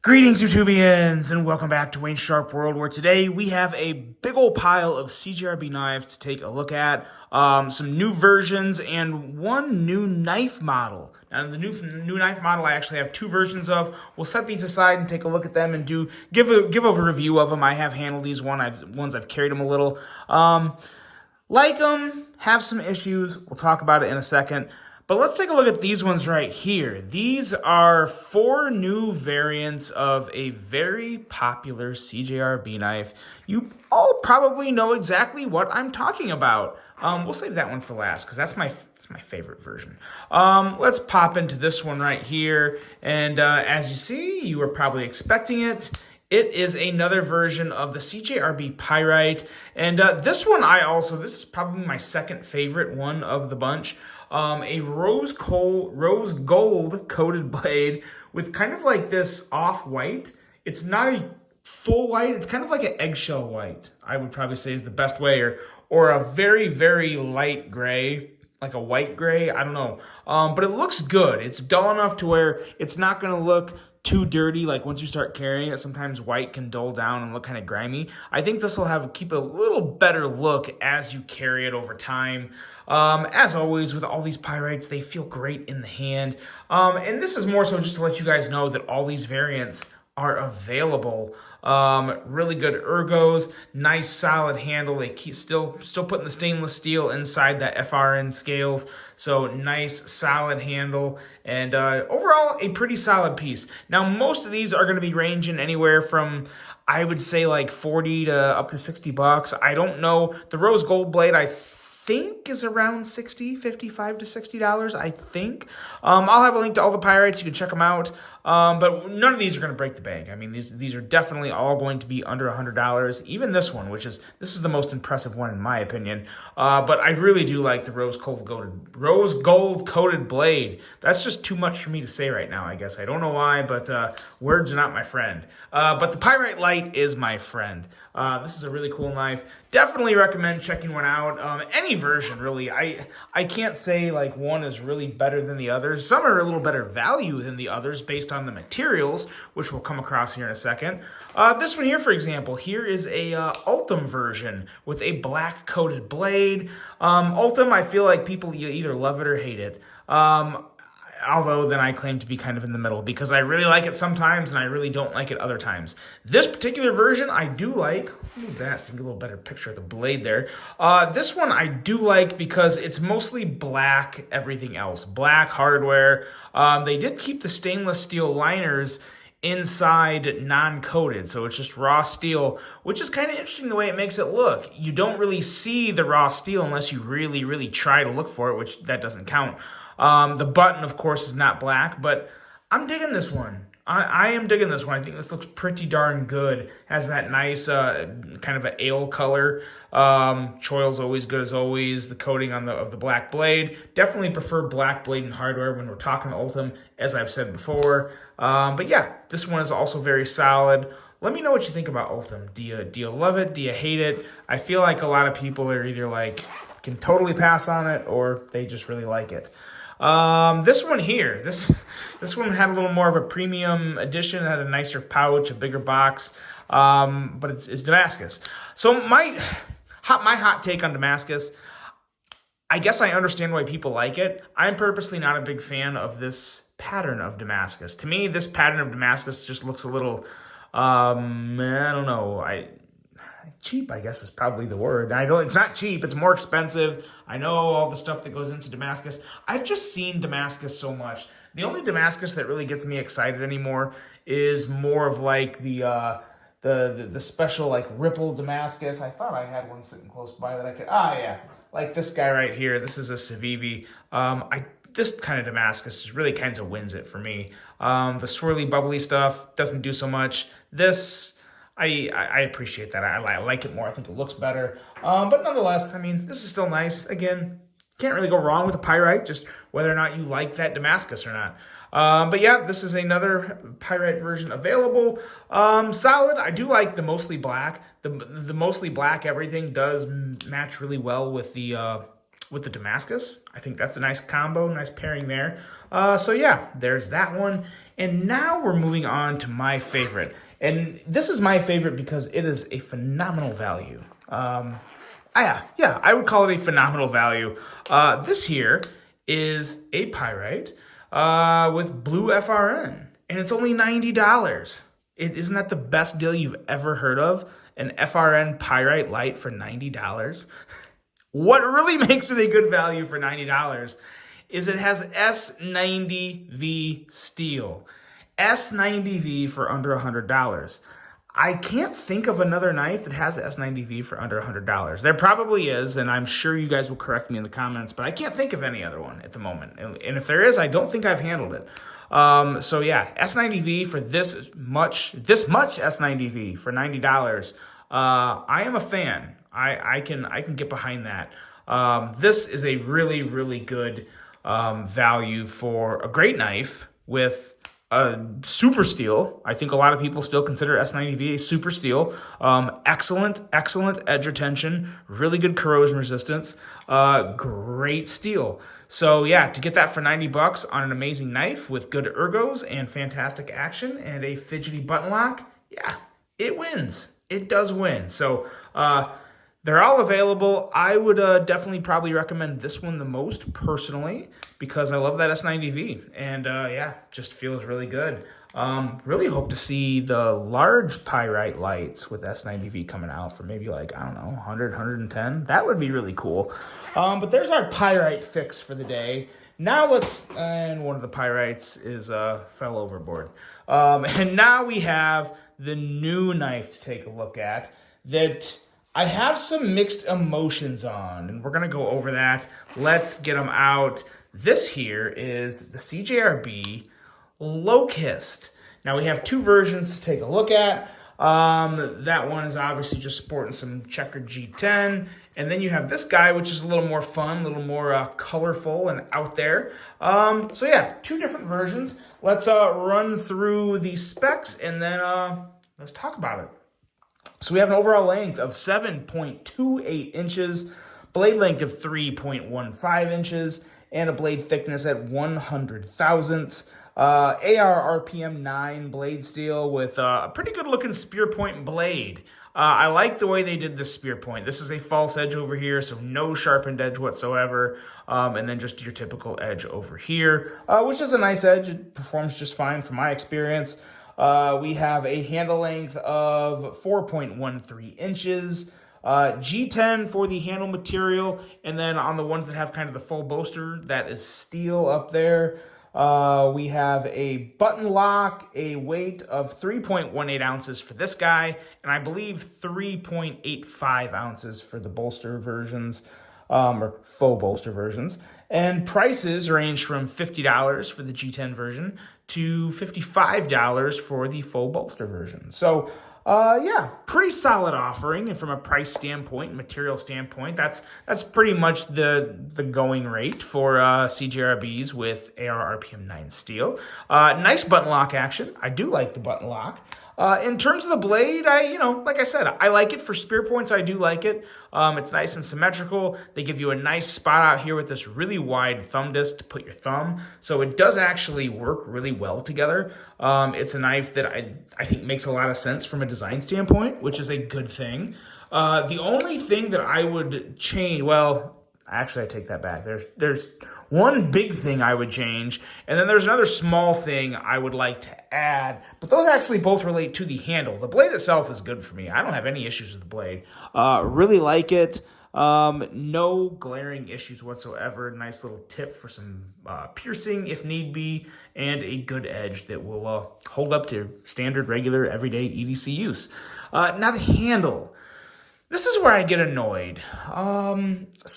Greetings, YouTubians, and welcome back to Wayne's Sharp World, where today we have a big old pile of CJRB knives to take a look at, some new versions, and one new knife model. Now, the new knife model I actually have two versions of. We'll set these aside and take a look at them and give a review of them. I have handled these ones. I've carried them a little. Like them, have some issues. We'll talk about it in a second. But let's take a look at these ones right here. These are 4 new variants of a very popular CJRB knife. You all probably know exactly what I'm talking about. We'll save that one for last because that's my favorite version. Let's pop into this one right here. And as you see, you were probably expecting it. It is another version of the CJRB Pyrite. And this one this is probably my second favorite one of the bunch. A rose gold coated blade with kind of like this off-white. It's not a full white. It's kind of like an eggshell white, I would probably say is the best way, or a very, very light gray, like a white gray. I don't know. But it looks good. It's dull enough to where it's not going to look too dirty. Like once you start carrying it, sometimes white can dull down and look kind of grimy. I think this will keep a little better look as you carry it over time. As always with all these Pyrites, they feel great in the hand. And this is more so just to let you guys know that all these variants are available. Really good ergos, nice solid handle. They keep still putting the stainless steel inside that FRN scales. So nice solid handle, and overall a pretty solid piece. Now most of these are going to be ranging anywhere from, I would say, like 40 to up to 60 bucks. I don't know. The rose gold blade I think is around $55 to $60, I think. I'll have a link to all the Pyrites. You can check them out. But none of these are going to break the bank. I mean, these are definitely all going to be under $100. Even this one, this is the most impressive one in my opinion. But I really do like the rose gold coated blade. That's just too much for me to say right now, I guess. I don't know why, but words are not my friend. But the Pyrite Light is my friend. This is a really cool knife. Definitely recommend checking one out. Any version, really. I can't say like one is really better than the others. Some are a little better value than the others based on the materials, which we'll come across here in a second. This one here, for example, here is a Ultum version with a black coated blade. Ultum, I feel like people either love it or hate it. Although then I claim to be kind of in the middle because I really like it sometimes and I really don't like it other times. This particular version I do like. Move that so you can get a little better picture of the blade there. This one I do like because it's mostly black everything else. Black hardware. They did keep the stainless steel liners inside non-coated, so it's just raw steel, which is kind of interesting the way it makes it look. You don't really see the raw steel unless you really, really try to look for it, which that doesn't count. The button, of course, is not black, but I'm digging this one. I am digging this one. I think this looks pretty darn good. Has that nice kind of an ale color. Choil's always good as always. The coating of the black blade. Definitely prefer black blade and hardware when we're talking Ultum, as I've said before. But yeah, this one is also very solid. Let me know what you think about Ultum. Do you love it? Do you hate it? I feel like a lot of people are either like can totally pass on it or they just really like it. This one here, this one had a little more of a premium edition. It had a nicer pouch, a bigger box, but it's Damascus. So my hot take on Damascus, I guess I understand why people like it. I'm purposely not a big fan of this pattern of Damascus. To me, this pattern of Damascus just looks a little, I don't know, cheap, I guess is probably the word. It's not cheap, it's more expensive. I know all the stuff that goes into Damascus. I've just seen Damascus so much. The only Damascus that really gets me excited anymore is more of like the special like ripple Damascus. I thought I had one sitting close by that I could, yeah, like this guy right here. This is a Civivi. This kind of Damascus really kind of wins it for me. The swirly bubbly stuff doesn't do so much. This, I appreciate that. I like it more. I think it looks better. But nonetheless, I mean, this is still nice. Again, can't really go wrong with a Pyrite, just whether or not you like that Damascus or not. But yeah, this is another Pyrite version available. Solid. I do like the mostly black. The mostly black everything does match really well with the with the Damascus. I think that's a nice combo, nice pairing there. So yeah, there's that one. And now we're moving on to my favorite. And this is my favorite because it is a phenomenal value. Yeah, I would call it a phenomenal value. This here is a Pyrite with blue FRN, and it's only $90. Isn't that the best deal you've ever heard of? An FRN Pyrite light for $90. What really makes it a good value for $90 is it has S90V steel. S90V for under $100. I can't think of another knife that has S90V for under $100. There probably is, and I'm sure you guys will correct me in the comments, but I can't think of any other one at the moment. And if there is, I don't think I've handled it. So yeah, S90V for this much S90V for $90. I am a fan. I can get behind that. This is a really, really good value for a great knife with super steel. I think a lot of people still consider S90V a super steel. Excellent edge retention, really good corrosion resistance, great steel. So yeah, to get that for $90 on an amazing knife with good ergos and fantastic action and a fidgety button lock, yeah, it wins. It does win. So they're all available. I would definitely probably recommend this one the most personally because I love that S90V. And yeah, just feels really good. Really hope to see the large Pyrite lights with S90V coming out for maybe like, I don't know, 100, 110. That would be really cool. But there's our Pyrite fix for the day. Now and one of the Pyrites is fell overboard. And now we have the new knife to take a look at that I have some mixed emotions on, and we're going to go over that. Let's get them out. This here is the CJRB Locust. Now, we have two versions to take a look at. That one is obviously just sporting some checkered G10. And then you have this guy, which is a little more fun, a little more colorful and out there. So yeah, two different versions. Let's run through the specs, and then let's talk about it. So we have an overall length of 7.28 inches, blade length of 3.15 inches, and a blade thickness at 100 thousandths. AR RPM 9 blade steel with a pretty good looking spear point blade. I like the way they did this spear point. This is a false edge over here, so no sharpened edge whatsoever. And then just your typical edge over here, which is a nice edge. It performs just fine from my experience. We have a handle length of 4.13 inches, G10 for the handle material, and then on the ones that have kind of the full bolster, that is steel up there. We have a button lock, a weight of 3.18 ounces for this guy, and I believe 3.85 ounces for the bolster versions, or faux bolster versions. And prices range from $50 for the G10 version to $55 for the faux bolster version. So, yeah, pretty solid offering. And from a price standpoint, material standpoint, that's pretty much the going rate for CJRBs with AR RPM 9 steel. Nice button lock action. I do like the button lock. In terms of the blade, like I said, I like it for spear points. I do like it. It's nice and symmetrical. They give you a nice spot out here with this really wide thumb disc to put your thumb. So it does actually work really well together. It's a knife that I think makes a lot of sense from a design standpoint, which is a good thing. The only thing that I would change, well, actually I take that back. There's one big thing I would change, and then there's another small thing I would like to add, but those actually both relate to the handle. The blade itself is good for me. I don't have any issues with the blade. Really like it. No glaring issues whatsoever. Nice little tip for some piercing if need be, and a good edge that will hold up to standard, regular, everyday EDC use. Now the handle. This is where I get annoyed.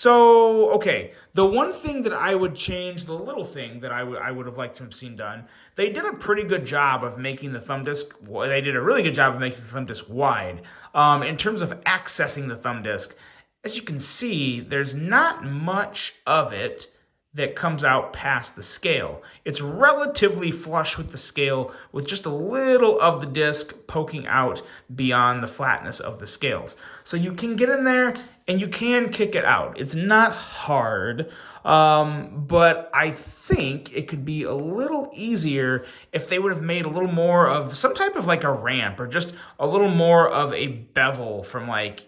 Okay, the one thing that I would change, the little thing that I would have liked to have seen done, they did a pretty good job of making the thumb disc, they did a really good job of making the thumb disc wide. In terms of accessing the thumb disc, as you can see, there's not much of it that comes out past the scale. It's relatively flush with the scale, with just a little of the disc poking out beyond the flatness of the scales. So you can get in there and you can kick it out. It's not hard, but I think it could be a little easier if they would have made a little more of some type of like a ramp, or just a little more of a bevel from like,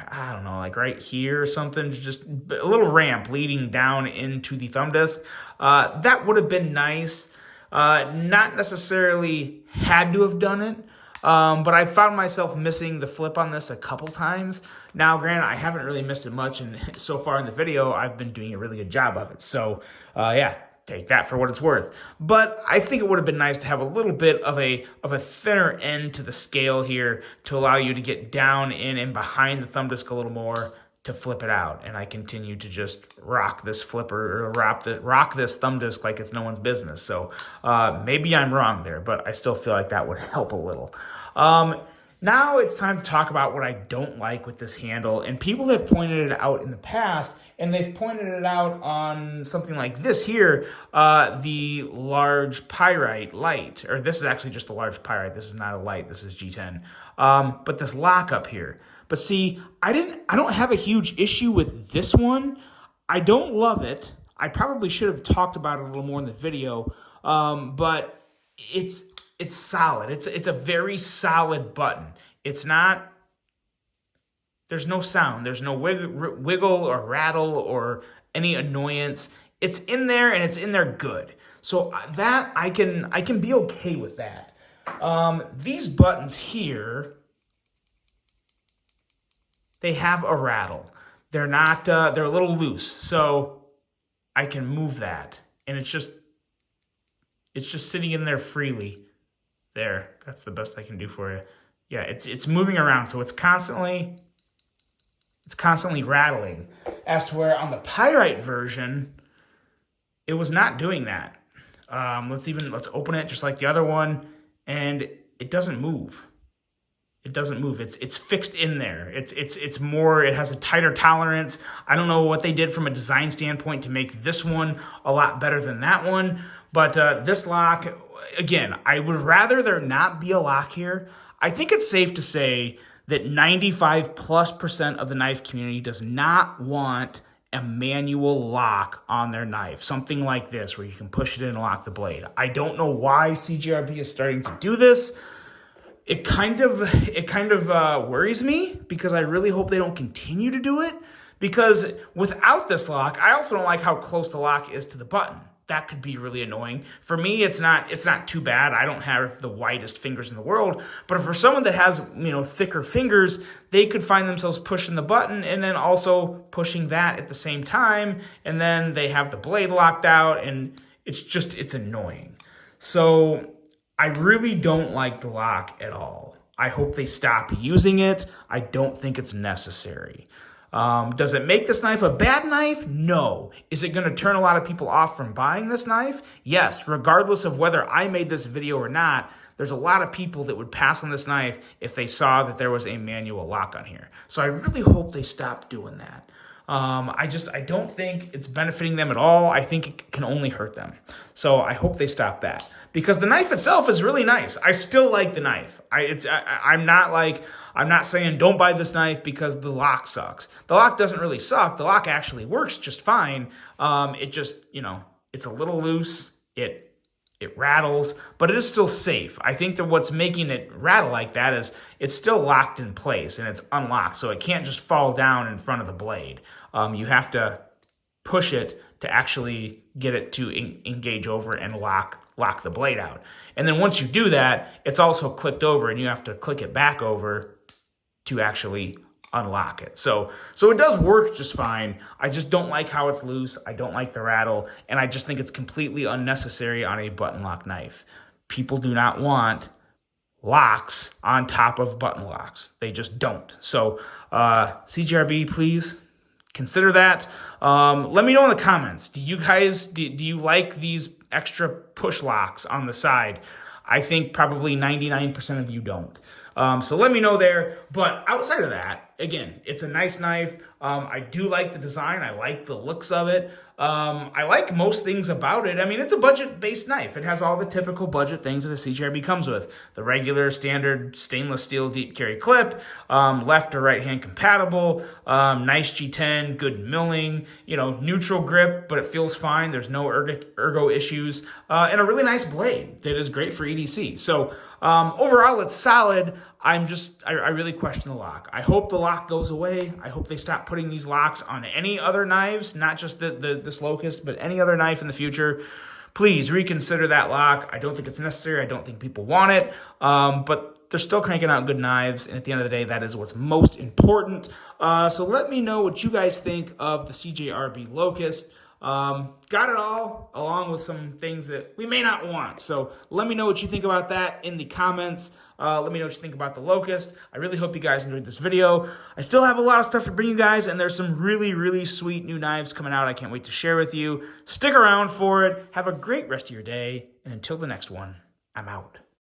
I don't know, like right here or something, just a little ramp leading down into the thumb disc. That would have been nice. Not necessarily had to have done it, but I found myself missing the flip on this a couple times. Now, granted, I haven't really missed it much, and so far in the video, I've been doing a really good job of it. So, yeah. Take that for what it's worth. But I think it would have been nice to have a little bit of a thinner end to the scale here to allow you to get down in and behind the thumb disc a little more to flip it out. And I continue to just rock this flipper, or rock this thumb disc like it's no one's business. So maybe I'm wrong there, but I still feel like that would help a little. Now it's time to talk about what I don't like with this handle. And people have pointed it out in the past, and they've pointed it out on something like this here, the large Pyrite light. Or this is actually just a large Pyrite. This is not a light. This is G10. But this lock up here. But see, I don't have a huge issue with this one. I don't love it. I probably should have talked about it a little more in the video. But it's solid. It's a very solid button. It's not. There's no sound. There's no wiggle or rattle or any annoyance. It's in there, and it's in there good. So that I can be okay with that. These buttons here, they have a rattle. They're not. They're a little loose, so I can move that, and it's just sitting in there freely. There. That's the best I can do for you. Yeah, it's moving around, so it's constantly rattling. As to where on the Pyrite version, it was not doing that. Let's open it just like the other one, and it doesn't move. It doesn't move. It's fixed in there. It's more. It has a tighter tolerance. I don't know what they did from a design standpoint to make this one a lot better than that one. But this lock, again, I would rather there not be a lock here. I think it's safe to say that 95+% of the knife community does not want a manual lock on their knife. Something like this, where you can push it in and lock the blade. I don't know why CJRB is starting to do this. It kind of worries me, because I really hope they don't continue to do it. Because without this lock, I also don't like how close the lock is to the button. That could be really annoying. For me, it's not too bad. I don't have the widest fingers in the world. But for someone that has, thicker fingers, they could find themselves pushing the button and then also pushing that at the same time. And then they have the blade locked out, and it's annoying. So I really don't like the lock at all. I hope they stop using it. I don't think it's necessary. Does it make this knife a bad knife? No. Is it going to turn a lot of people off from buying this knife? Yes. Regardless of whether I made this video or not, there's a lot of people that would pass on this knife if they saw that there was a manual lock on here. So I really hope they stop doing that. I don't think it's benefiting them at all. I think it can only hurt them. So I hope they stop that, because the knife itself is really nice. I still like the knife. I'm not saying don't buy this knife because the lock sucks. The lock doesn't really suck. The lock actually works just fine. It just, it's a little loose. It rattles, but it is still safe. I think that what's making it rattle like that is it's still locked in place and it's unlocked, so it can't just fall down in front of the blade. You have to push it to actually get it to engage over and lock the blade out. And then once you do that, it's also clicked over, and you have to click it back over to actually unlock it. So it does work just fine. I just don't like how it's loose. I don't like the rattle, and I just think it's completely unnecessary on a button lock knife. People do not want locks on top of button locks. They just don't. So CJRB, please consider that. Let me know in the comments. Do you like these extra push locks on the side? I think probably 99% of you don't. So let me know there. But outside of that, again, it's a nice knife. I do like the design. I like the looks of it. I like most things about it. I mean, it's a budget-based knife. It has all the typical budget things that a CJRB comes with. The regular standard stainless steel deep carry clip, left or right hand compatible, nice G10, good milling, neutral grip, but it feels fine. There's no ergo issues, and a really nice blade that is great for EDC. So overall, it's solid. I really question the lock. I hope the lock goes away. I hope they stop putting these locks on any other knives, not just this Locust, but any other knife in the future. Please reconsider that lock. I don't think it's necessary. I don't think people want it. But they're still cranking out good knives, and at the end of the day, that is what's most important. So let me know what you guys think of the CJRB Locust. Got it all, along with some things that we may not want. So let me know what you think about that in the comments. Let me know what you think about the Locust. I really hope you guys enjoyed this video. I still have a lot of stuff to bring you guys, and there's some really, really sweet new knives coming out I can't wait to share with you. Stick around for it. Have a great rest of your day, and until the next one, I'm out.